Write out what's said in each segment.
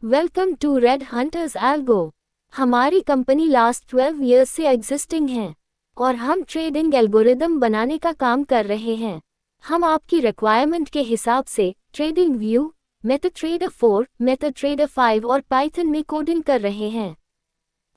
Welcome to Red Hunters Algo. हमारी company last 12 years से existing है और हम ट्रेडिंग एल्गोरिदम बनाने का काम कर रहे हैं। हम आपकी रिक्वायरमेंट के हिसाब से ट्रेडिंग व्यू, मेटाट्रेडर 4, मेटाट्रेडर 5 और पाइथन में कोडिंग कर रहे हैं।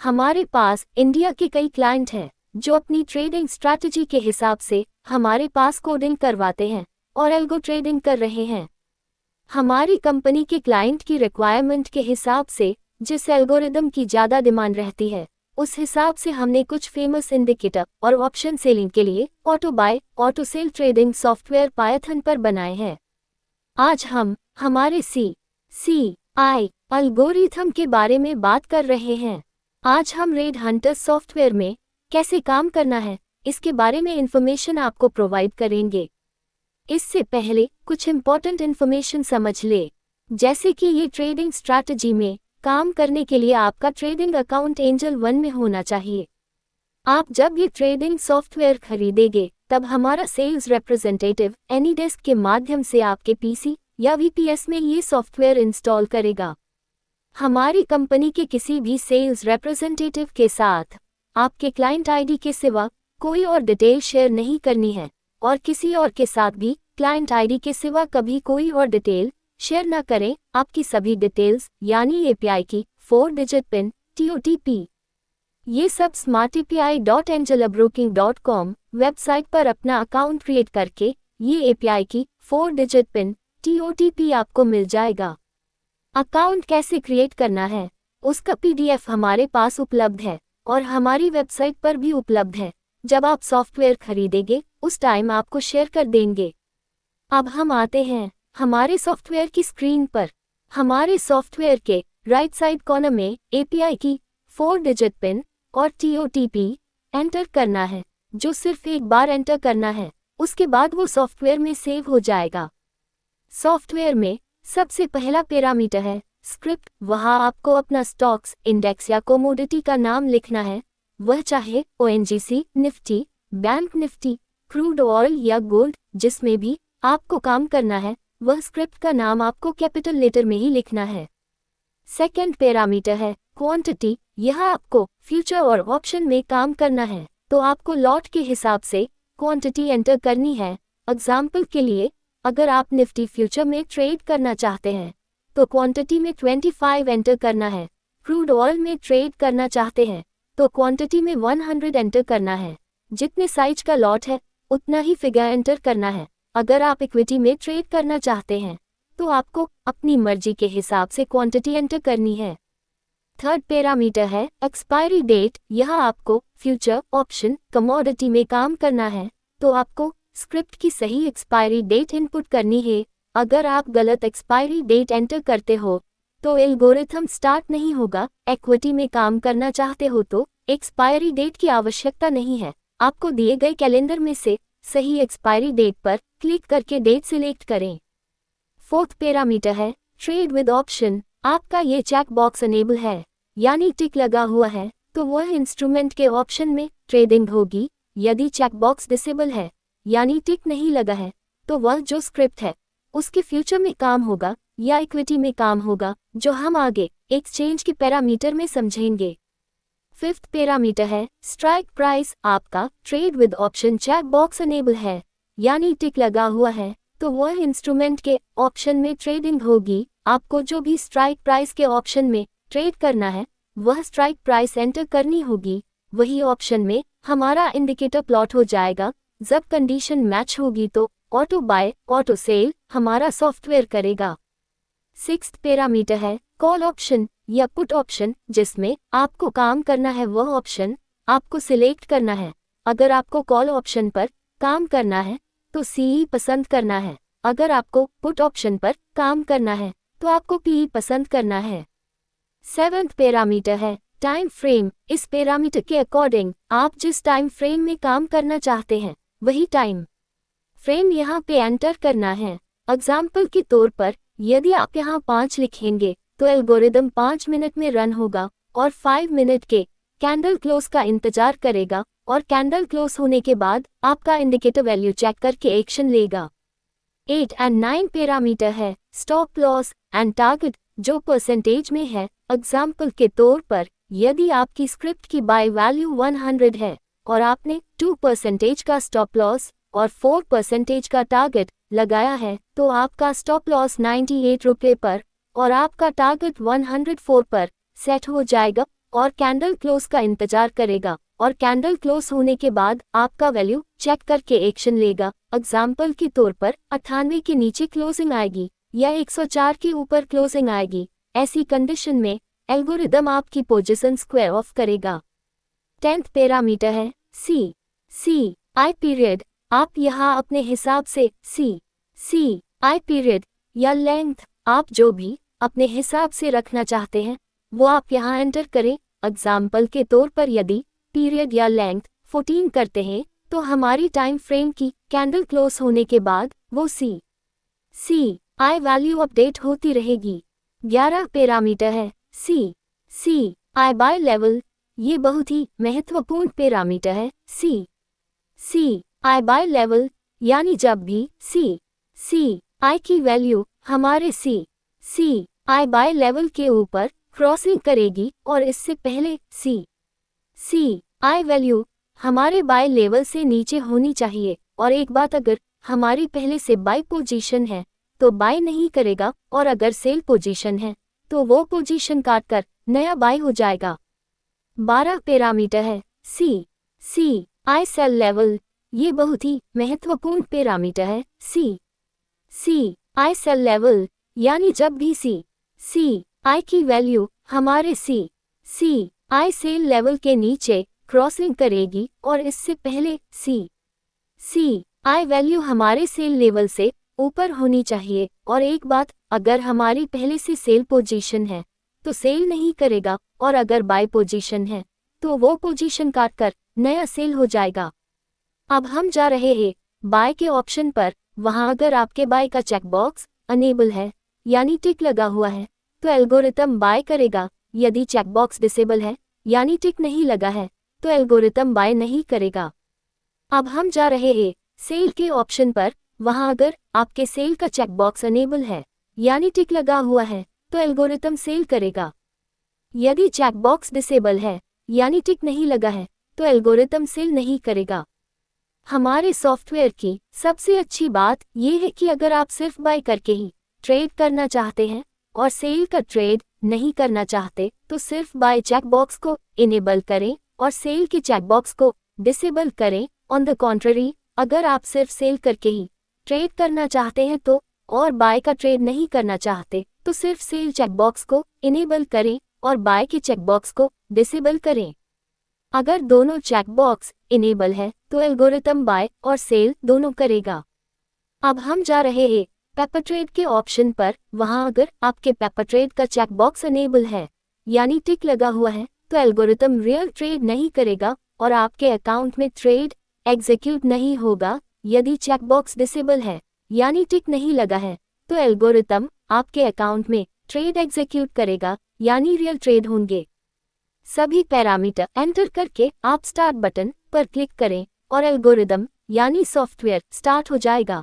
हमारे पास इंडिया के कई क्लाइंट हैं जो अपनी ट्रेडिंग स्ट्रैटेजी के हिसाब से हमारे पास कोडिंग करवाते हैं और एल्गो ट्रेडिंग कर रहे हैं। हमारी कंपनी के क्लाइंट की रिक्वायरमेंट के हिसाब से जिस एल्गोरिदम की ज़्यादा डिमांड रहती है उस हिसाब से हमने कुछ फेमस इंडिकेटर और ऑप्शन सेलिंग के लिए auto buy, auto sell trading software Python पर बनाए हैं। आज हम हमारे CI एल्गोरिथम के बारे में बात कर रहे हैं। आज हम रेड हंटर सॉफ्टवेयर में कैसे काम करना है इसके बारे में इंफॉर्मेशन आपको प्रोवाइड करेंगे। इससे पहले कुछ इंपॉर्टेंट इन्फॉर्मेशन समझ ले, जैसे कि ये ट्रेडिंग स्ट्रैटेजी में काम करने के लिए आपका ट्रेडिंग अकाउंट एंजल 1 में होना चाहिए। आप जब ये ट्रेडिंग सॉफ्टवेयर खरीदेंगे तब हमारा सेल्स रिप्रेजेंटेटिव एनीडेस्क के माध्यम से आपके पीसी या वीपीएस में ये सॉफ्टवेयर इंस्टॉल करेगा। हमारी कंपनी के किसी भी सेल्स रिप्रेजेंटेटिव के साथ आपके क्लाइंट आईडी के सिवा कोई और डिटेल शेयर नहीं करनी है और किसी और के साथ भी क्लाइंट आईडी के सिवा कभी कोई और डिटेल शेयर न करें। आपकी सभी डिटेल्स यानी एपीआई की 4 डिजिट पिन, TOTP, ये सब smartapi.angelabroking.com वेबसाइट पर अपना अकाउंट क्रिएट करके ये एपीआई की 4 डिजिट पिन, TOTP आपको मिल जाएगा। अकाउंट कैसे क्रिएट करना है उसका PDF हमारे पास उपलब्ध है और हमारी वेबसाइट पर भी उपलब्ध है। जब आप सॉफ्टवेयर खरीदेंगे उस टाइम आपको शेयर कर देंगे। अब हम आते हैं हमारे सॉफ्टवेयर की स्क्रीन पर। हमारे सॉफ्टवेयर के राइट साइड कॉर्नर में एपीआई की 4 डिजिट पिन और TOTP एंटर करना है, जो सिर्फ एक बार एंटर करना है, उसके बाद वो सॉफ्टवेयर में सेव हो जाएगा। सॉफ्टवेयर में सबसे पहला पैरामीटर है स्क्रिप्ट। वहाँ आपको अपना स्टॉक्स, इंडेक्स या कोमोडिटी का नाम लिखना है, वह चाहे ONGC, Nifty, bank Nifty, crude oil या गोल्ड, जिसमें भी आपको काम करना है वह स्क्रिप्ट का नाम आपको कैपिटल लेटर में ही लिखना है। सेकंड पैरामीटर है क्वांटिटी। यह आपको फ्यूचर और ऑप्शन में काम करना है तो आपको लॉट के हिसाब से क्वांटिटी एंटर करनी है। एग्जाम्पल के लिए अगर आप निफ्टी फ्यूचर में ट्रेड करना चाहते हैं तो क्वांटिटी में 25 एंटर करना है। क्रूड ऑयल में ट्रेड करना चाहते हैं तो क्वांटिटी में 100 एंटर करना है। जितने साइज का लॉट है उतना ही फिगर एंटर करना है। अगर आप इक्विटी में ट्रेड करना चाहते हैं तो आपको अपनी मर्जी के हिसाब से क्वांटिटी एंटर करनी है। थर्ड पैरामीटर है एक्सपायरी डेट। यह आपको फ्यूचर, ऑप्शन, कमोडिटी में काम करना है तो आपको स्क्रिप्ट की सही एक्सपायरी डेट इनपुट करनी है। अगर आप गलत एक्सपायरी डेट एंटर करते हो तो एल्गोरिथम स्टार्ट नहीं होगा। इक्विटी में काम करना चाहते हो तो एक्सपायरी डेट की आवश्यकता नहीं है। आपको दिए गए कैलेंडर में से सही एक्सपायरी डेट पर क्लिक करके डेट सिलेक्ट करें। फोर्थ पैरामीटर है ट्रेड विद ऑप्शन। आपका ये चेक बॉक्स अनेबल है यानी टिक लगा हुआ है तो वह इंस्ट्रूमेंट के ऑप्शन में ट्रेडिंग होगी। यदि चेक बॉक्स डिसेबल है यानी टिक नहीं लगा है तो वह जो स्क्रिप्ट है उसके फ्यूचर में काम होगा या इक्विटी में काम होगा, जो हम आगे एक्सचेंज के पैरामीटर में समझेंगे। फिफ्थ पैरामीटर है स्ट्राइक प्राइस। आपका trade with option check box enable है यानी टिक लगा हुआ है तो वह इंस्ट्रूमेंट के ऑप्शन में ट्रेडिंग होगी। आपको जो भी स्ट्राइक प्राइस के ऑप्शन में ट्रेड करना है वह स्ट्राइक प्राइस एंटर करनी होगी। वही ऑप्शन में हमारा इंडिकेटर प्लॉट हो जाएगा। जब कंडीशन मैच होगी तो ऑटो बाय, ऑटो सेल हमारा सॉफ्टवेयर करेगा। सिक्स्थ पैरामीटर है कॉल ऑप्शन या पुट ऑप्शन। जिसमें आपको काम करना है वह ऑप्शन आपको सिलेक्ट करना है। अगर आपको कॉल ऑप्शन पर काम करना है तो CE पसंद करना है। अगर आपको पुट ऑप्शन पर काम करना है तो आपको PE पसंद करना है। सेवेंथ पैरामीटर है टाइम फ्रेम। इस पैरामीटर के अकॉर्डिंग आप जिस टाइम फ्रेम में काम करना चाहते हैं वही टाइम फ्रेम यहाँ पे एंटर करना है। एग्जाम्पल के तौर पर यदि आप यहाँ 5 लिखेंगे तो एल्गोरिदम 5 मिनट में रन होगा और 5 मिनट के कैंडल क्लोज का इंतजार करेगा और कैंडल क्लोज होने के बाद आपका इंडिकेटर वैल्यू चेक करके एक्शन लेगा। 8 और 9 पैरामीटर है स्टॉप लॉस। एंड टारगेट जो परसेंटेज में है। एग्जाम्पल के तौर पर यदि आपकी स्क्रिप्ट की बाय वैल्यू 100 है और आपने 2% का स्टॉप लॉस और 4% का टारगेट लगाया है तो आपका स्टॉप लॉस 98 रुपये पर और आपका टारगेट 104 पर सेट हो जाएगा और कैंडल क्लोज का इंतजार करेगा और कैंडल क्लोज होने के बाद आपका वैल्यू चेक करके एक्शन लेगा। एग्जाम्पल के तौर पर 98 के नीचे क्लोजिंग आएगी या 104 के ऊपर क्लोजिंग आएगी। ऐसी कंडीशन में एल्गोरिदम आपकी पोजीशन स्क्वायर ऑफ करेगा। 10th पैरामीटर है सी आई पीरियड। आप यहाँ अपने हिसाब से सी आई पीरियड या लेंथ आप जो भी अपने हिसाब से रखना चाहते हैं वो आप यहाँ एंटर करें। एग्जाम्पल के तौर पर यदि पीरियड या लेंथ 14 करते हैं तो हमारी टाइम फ्रेम की कैंडल क्लोज होने के बाद वो सी आई वैल्यू अपडेट होती रहेगी। 11 पैरामीटर है सी आई बाय लेवल। ये बहुत ही महत्वपूर्ण पैरामीटर है सी आई बाय लेवल, यानी जब भी सी आई की वैल्यू हमारे सी आई बाय लेवल के ऊपर क्रॉसिंग करेगी और इससे पहले सी आई वैल्यू हमारे बाय लेवल से नीचे होनी चाहिए। और एक बात, अगर हमारी पहले से बाय पोजीशन है तो बाय नहीं करेगा और अगर सेल पोजीशन है तो वो पोजीशन काटकर नया बाय हो जाएगा। 12 पैरामीटर है सी आई सेल लेवल। ये बहुत ही महत्वपूर्ण पैरामीटर है सी आई सेल लेवल, यानी जब भी सी आई की वैल्यू हमारे सी आई सेल लेवल के नीचे क्रॉसिंग करेगी और इससे पहले सी आई वैल्यू हमारे सेल लेवल से ऊपर होनी चाहिए। और एक बात, अगर हमारी पहले से सेल पोजीशन है तो सेल नहीं करेगा और अगर बाय पोजीशन है तो वो पोजीशन काटकर नया सेल हो जाएगा। अब हम जा रहे हैं बाय के ऑप्शन पर। वहां अगर आपके बाय का चेकबॉक्स अनेबल है यानी टिक लगा हुआ है तो एल्गोरिथम बाय करेगा। यदि चेकबॉक्स डिसेबल है यानी टिक नहीं लगा है तो एल्गोरिथम बाय नहीं करेगा। अब हम जा रहे हैं सेल के ऑप्शन पर। वहां अगर आपके सेल का चेकबॉक्स अनेबल है यानी टिक लगा हुआ है तो एल्गोरिथम सेल करेगा। यदि चेकबॉक्स डिसेबल है यानी टिक नहीं लगा है तो एल्गोरिथम सेल नहीं करेगा। हमारे सॉफ्टवेयर की सबसे अच्छी बात यह है कि अगर आप सिर्फ बाय करके ही ट्रेड करना चाहते हैं और सेल का ट्रेड नहीं करना चाहते तो सिर्फ बाय चेकबॉक्स को इनेबल करें और सेल के चेकबॉक्स को डिसेबल करें। ऑन द कॉन्ट्ररी, अगर आप सिर्फ सेल करके ही ट्रेड करना चाहते हैं तो और बाय का ट्रेड नहीं करना चाहते तो सिर्फ सेल चेकबॉक्स को इनेबल करें और बाय के चेकबॉक्स को डिसेबल करें। अगर दोनों चेकबॉक्स इनेबल है तो एल्गोरिथम बाय और सेल दोनों करेगा। अब हम जा रहे हैं पेपर ट्रेड के ऑप्शन पर। वहां अगर आपके पेपर ट्रेड का चेकबॉक्स इनेबल है यानी टिक लगा हुआ है तो एल्गोरिथम रियल ट्रेड नहीं करेगा और आपके अकाउंट में ट्रेड एग्जीक्यूट नहीं होगा। यदि चेकबॉक्स डिसेबल है यानी टिक नहीं लगा है तो एल्गोरिथम आपके अकाउंट में ट्रेड एग्जीक्यूट करेगा यानी रियल ट्रेड होंगे। सभी पैरामीटर एंटर करके आप स्टार्ट बटन पर क्लिक करें और एल्गोरिदम यानी सॉफ्टवेयर स्टार्ट हो जाएगा।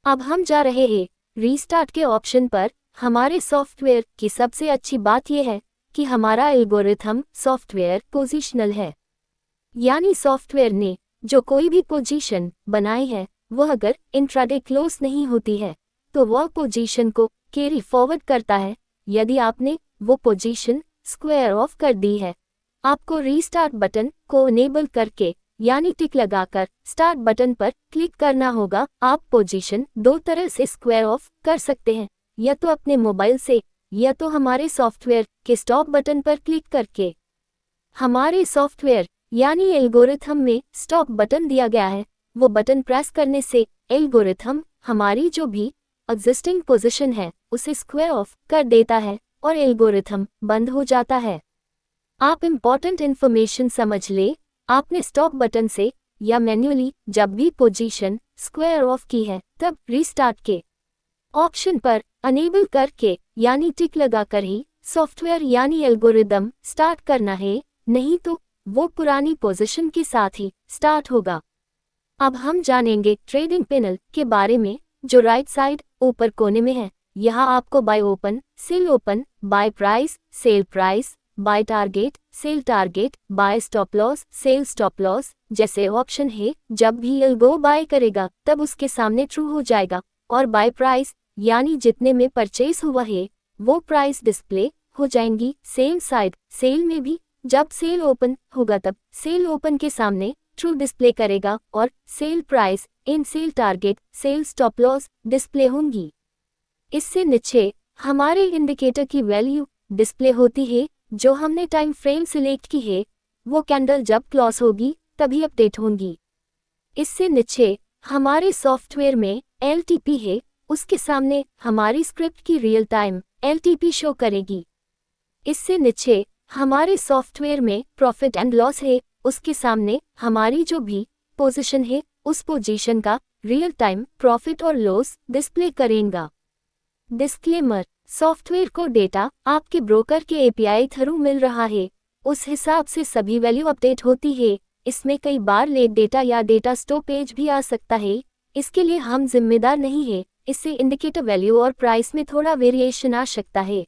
अब हम जा रहे हैं रीस्टार्ट के ऑप्शन पर। हमारे सॉफ्टवेयर की सबसे अच्छी बात यह है कि हमारा एल्गोरिथम सॉफ्टवेयर पोजिशनल है, यानी सॉफ्टवेयर ने जो कोई भी पोजीशन बनाई है वह अगर इंट्राडे क्लोज नहीं होती है तो वह पोजीशन को कैरी फॉरवर्ड करता है। यदि आपने वो पोजीशन स्क्वायर ऑफ कर दी है, आपको रीस्टार्ट बटन को इनेबल करके यानी टिक लगाकर स्टार्ट बटन पर क्लिक करना होगा। आप पोजीशन दो तरह से स्क्वायर ऑफ कर सकते हैं, या तो अपने मोबाइल से या तो हमारे सॉफ्टवेयर के स्टॉप बटन पर क्लिक करके। हमारे सॉफ्टवेयर यानी एल्गोरिथम में स्टॉप बटन दिया गया है, वो बटन प्रेस करने से एल्गोरिथम हमारी जो भी एग्जिस्टिंग पोजीशन है उसे स्क्वायर ऑफ कर देता है और एल्गोरिथम बंद हो जाता है। आप इम्पॉर्टेंट इन्फॉर्मेशन समझ ले। आपने स्टॉप बटन से या मैन्युअली जब भी पोजीशन स्क्वायर ऑफ की है तब रीस्टार्ट के ऑप्शन पर अनेबल करके यानी टिक लगाकर ही सॉफ्टवेयर यानी एल्गोरिदम स्टार्ट करना है, नहीं तो वो पुरानी पोजीशन के साथ ही स्टार्ट होगा। अब हम जानेंगे ट्रेडिंग पैनल के बारे में जो राइट साइड ऊपर कोने में है। यहाँ आपको buy open, sell open, buy price, sell price, buy target, sell target, buy stop loss, sell stop loss जैसे ऑप्शन है। जब भी एल्गो बाय करेगा तब उसके सामने ट्रू हो जाएगा और बाय प्राइस यानी जितने में परचेज हुआ है वो प्राइस डिस्प्ले हो जाएंगी। सेम साइड सेल में भी जब सेल ओपन होगा तब सेल ओपन के सामने ट्रू डिस्प्ले करेगा और sell price in sell target, sell stop loss display होंगी। इससे नीचे हमारे इंडिकेटर की वैल्यू डिस्प्ले होती है जो हमने टाइम फ्रेम सिलेक्ट की है। वो कैंडल जब क्लोज होगी तभी अपडेट होंगी। इससे नीचे हमारे सॉफ्टवेयर में LTP है, उसके सामने हमारी स्क्रिप्ट की रियल टाइम LTP शो करेगी। इससे नीचे हमारे सॉफ्टवेयर में प्रॉफिट एंड लॉस है, उसके सामने हमारी जो भी पोजीशन है उस पोजीशन का रियल टाइम प्रॉफिट और लॉस डिस्प्ले करेगा। डिस्क्लेमर, सॉफ्टवेयर को डेटा आपके ब्रोकर के API थ्रू मिल रहा है, उस हिसाब से सभी वैल्यू अपडेट होती है। इसमें कई बार लेट डेटा या डेटा स्टॉपेज भी आ सकता है, इसके लिए हम जिम्मेदार नहीं है। इससे इंडिकेटर वैल्यू और प्राइस में थोड़ा वेरिएशन आ सकता है।